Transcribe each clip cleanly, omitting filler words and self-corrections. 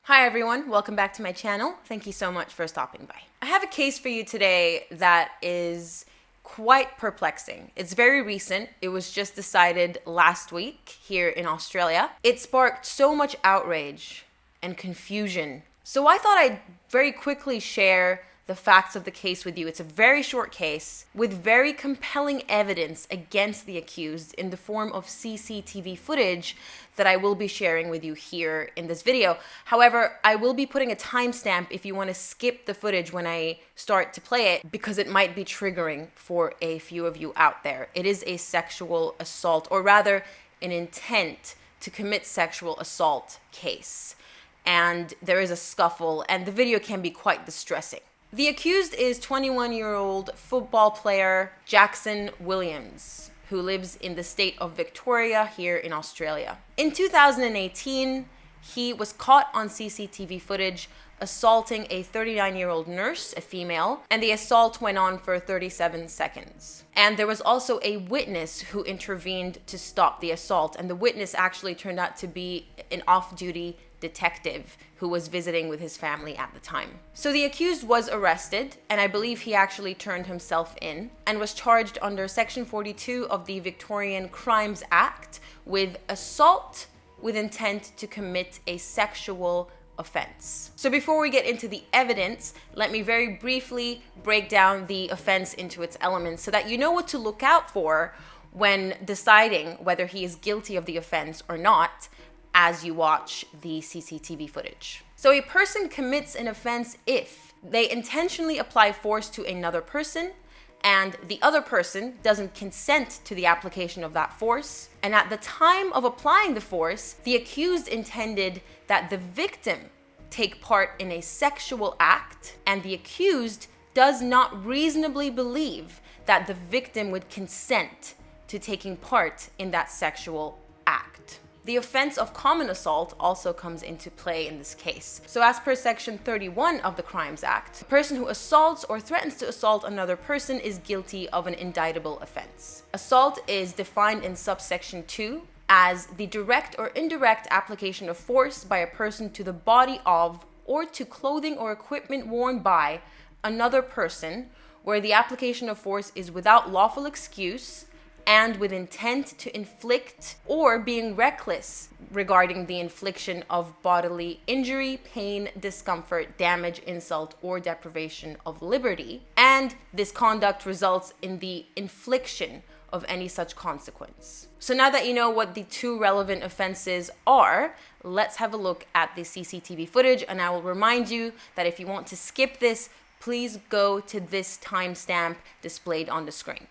Hi everyone, welcome back to my channel. Thank you so much for stopping by. I have a case for you today that is quite perplexing. It's very recent. It was just decided last week here in Australia. It sparked so much outrage and confusion. So I thought I'd very quickly share the facts of the case with you. It's a very short case with very compelling evidence against the accused in the form of CCTV footage that I will be sharing with you here in this video. However, I will be putting a timestamp if you want to skip the footage when I start to play it, because it might be triggering for a few of you out there. It is a sexual assault, or rather an intent to commit sexual assault case. And there is a scuffle, and the video can be quite distressing. The accused is 21-year-old football player Jackson Williams, who lives in the state of Victoria here in Australia. In 2018, he was caught on CCTV footage assaulting a 39-year-old nurse, a female, and the assault went on for 37 seconds. And there was also a witness who intervened to stop the assault, and the witness actually turned out to be an off-duty detective who was visiting with his family at the time. So the accused was arrested, and I believe he actually turned himself in and was charged under Section 42 of the Victorian Crimes Act with assault with intent to commit a sexual offense. So before we get into the evidence, let me very briefly break down the offense into its elements so that you know what to look out for when deciding whether he is guilty of the offense or not as you watch the CCTV footage. So a person commits an offense if they intentionally apply force to another person and the other person doesn't consent to the application of that force, and at the time of applying the force, the accused intended that the victim take part in a sexual act, and the accused does not reasonably believe that the victim would consent to taking part in that sexual act. The offense of common assault also comes into play in this case. So as per Section 31 of the Crimes Act, a person who assaults or threatens to assault another person is guilty of an indictable offense. Assault is defined in subsection 2 as the direct or indirect application of force by a person to the body of or to clothing or equipment worn by another person, where the application of force is without lawful excuse and with intent to inflict, or being reckless regarding the infliction of bodily injury, pain, discomfort, damage, insult, or deprivation of liberty, and this conduct results in the infliction of any such consequence. So now that you know what the two relevant offenses are, let's have a look at the CCTV footage, and I will remind you that if you want to skip this, please go to this timestamp displayed on the screen.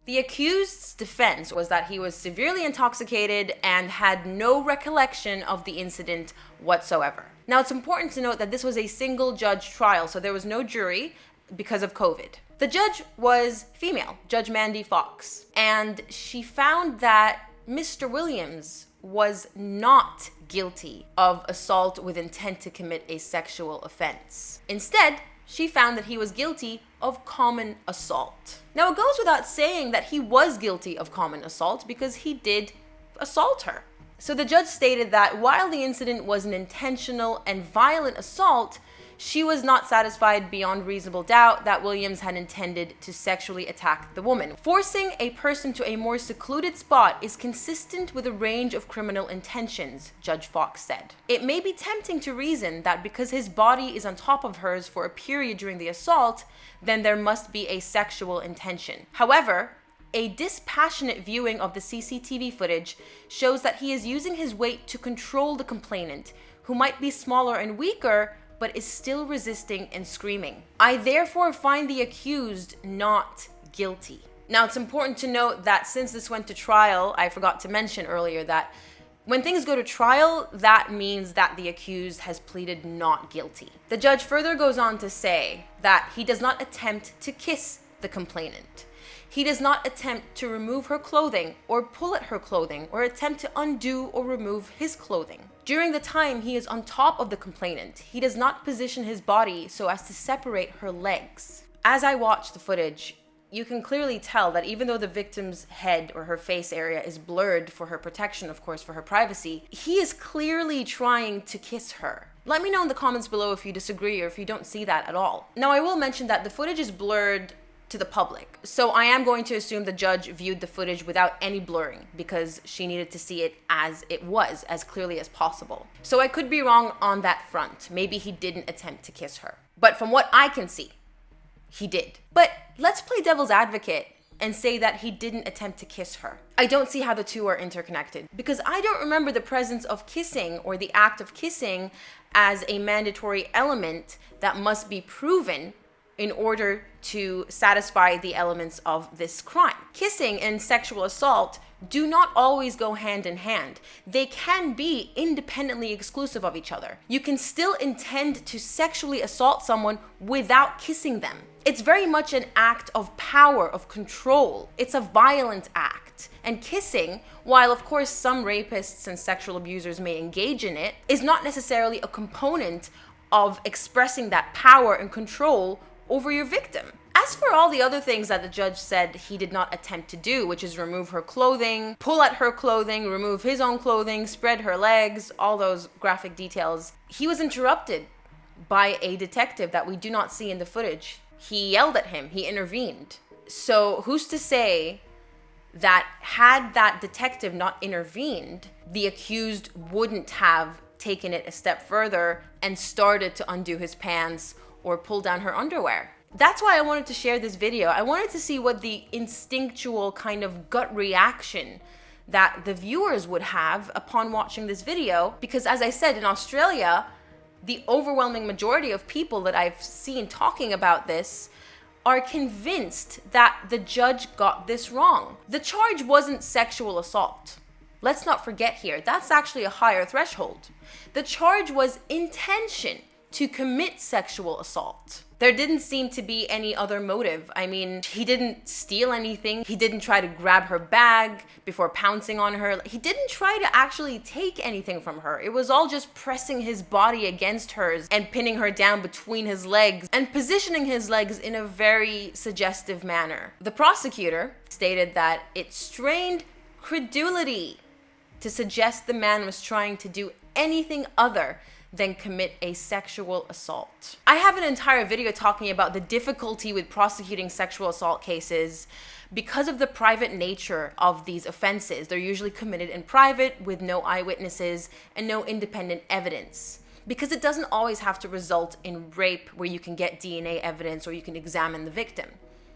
The accused's defense was that he was severely intoxicated and had no recollection of the incident whatsoever. Now, it's important to note that this was a single judge trial, so there was no jury because of COVID. The judge was female, Judge Mandy Fox, and she found that Mr. Williams was not guilty of assault with intent to commit a sexual offense. Instead, she found that he was guilty of common assault. Now, it goes without saying that he was guilty of common assault because he did assault her. So the judge stated that while the incident was an intentional and violent assault, she was not satisfied beyond reasonable doubt that Williams had intended to sexually attack the woman. Forcing a person to a more secluded spot is consistent with a range of criminal intentions, Judge Fox said. It may be tempting to reason that because his body is on top of hers for a period during the assault, then there must be a sexual intention. However, A dispassionate viewing of the CCTV footage shows that he is using his weight to control the complainant, who might be smaller and weaker, but is still resisting and screaming. I therefore find the accused not guilty. Now, it's important to note that since this went to trial, I forgot to mention earlier that when things go to trial, that means that the accused has pleaded not guilty. The judge further goes on to say that he does not attempt to kiss the complainant. He does not attempt to remove her clothing or pull at her clothing or attempt to undo or remove his clothing. During the time he is on top of the complainant, he does not position his body so as to separate her legs. As I watch the footage, you can clearly tell that even though the victim's head or her face area is blurred for her protection, of course, for her privacy, he is clearly trying to kiss her. Let me know in the comments below if you disagree or if you don't see that at all. Now, I will mention that the footage is blurred to the public, so I am going to assume the judge viewed the footage without any blurring because she needed to see it as it was, as clearly as possible. So I could be wrong on that front. Maybe he didn't attempt to kiss her. But from what I can see, he did. But let's play devil's advocate and say that he didn't attempt to kiss her. I don't see how the two are interconnected because I don't remember the presence of kissing or the act of kissing as a mandatory element that must be proven in order to satisfy the elements of this crime. Kissing and sexual assault do not always go hand in hand. They can be independently exclusive of each other. You can still intend to sexually assault someone without kissing them. It's very much an act of power, of control. It's a violent act. And kissing, while of course some rapists and sexual abusers may engage in it, is not necessarily a component of expressing that power and control over your victim. As for all the other things that the judge said he did not attempt to do, which is remove her clothing, pull at her clothing, remove his own clothing, spread her legs, all those graphic details, he was interrupted by a detective that we do not see in the footage. He yelled at him, he intervened. So who's to say that had that detective not intervened, the accused wouldn't have taken it a step further and started to undo his pants or pull down her underwear? That's why I wanted to share this video. I wanted to see what the instinctual kind of gut reaction that the viewers would have upon watching this video, because as I said, in Australia, the overwhelming majority of people that I've seen talking about this are convinced that the judge got this wrong. The charge wasn't sexual assault. Let's not forget here, that's actually a higher threshold. The charge was intention to commit sexual assault. There didn't seem to be any other motive. I mean, he didn't steal anything. He didn't try to grab her bag before pouncing on her. He didn't try to actually take anything from her. It was all just pressing his body against hers and pinning her down between his legs and positioning his legs in a very suggestive manner. The prosecutor stated that it strained credulity to suggest the man was trying to do anything other than commit a sexual assault. I have an entire video talking about the difficulty with prosecuting sexual assault cases because of the private nature of these offenses. They're usually committed in private with no eyewitnesses and no independent evidence, because it doesn't always have to result in rape where you can get DNA evidence or you can examine the victim.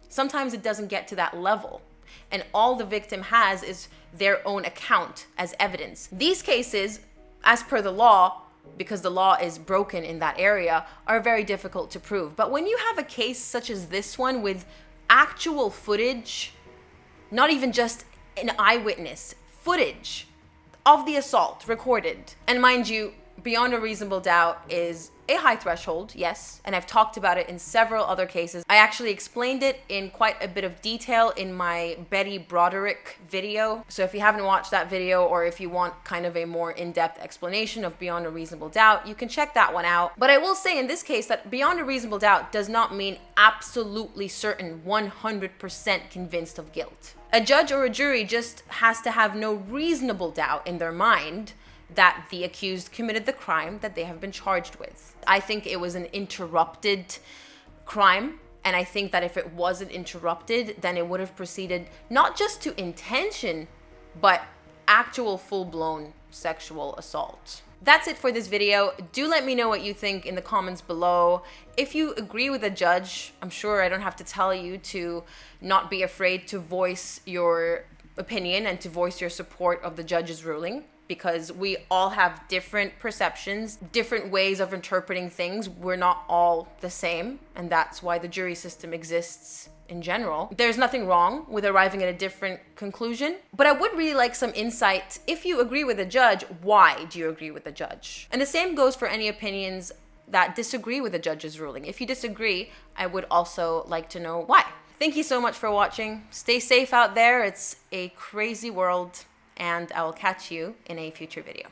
Sometimes it doesn't get to that level, and all the victim has is their own account as evidence. These cases, as per the law, because the law is broken in that area, are very difficult to prove. But when you have a case such as this one with actual footage, not even just an eyewitness, footage of the assault recorded, and mind you, beyond a reasonable doubt is a high threshold, yes, and I've talked about it in several other cases. I actually explained it in quite a bit of detail in my Betty Broderick video. So if you haven't watched that video, or if you want kind of a more in-depth explanation of beyond a reasonable doubt, you can check that one out. But I will say in this case that beyond a reasonable doubt does not mean absolutely certain, 100% convinced of guilt. A judge or a jury just has to have no reasonable doubt in their mind that the accused committed the crime that they have been charged with. I think it was an interrupted crime, and I think that if it wasn't interrupted, then it would have proceeded not just to intention, but actual full-blown sexual assault. That's it for this video. Do let me know what you think in the comments below. If you agree with a judge, I'm sure I don't have to tell you to not be afraid to voice your opinion and to voice your support of the judge's ruling, because we all have different perceptions, different ways of interpreting things. We're not all the same, and that's why the jury system exists in general. There's nothing wrong with arriving at a different conclusion, but I would really like some insight. If you agree with a judge, why do you agree with the judge? And the same goes for any opinions that disagree with the judge's ruling. If you disagree, I would also like to know why. Thank you so much for watching. Stay safe out there. It's a crazy world, and I will catch you in a future video.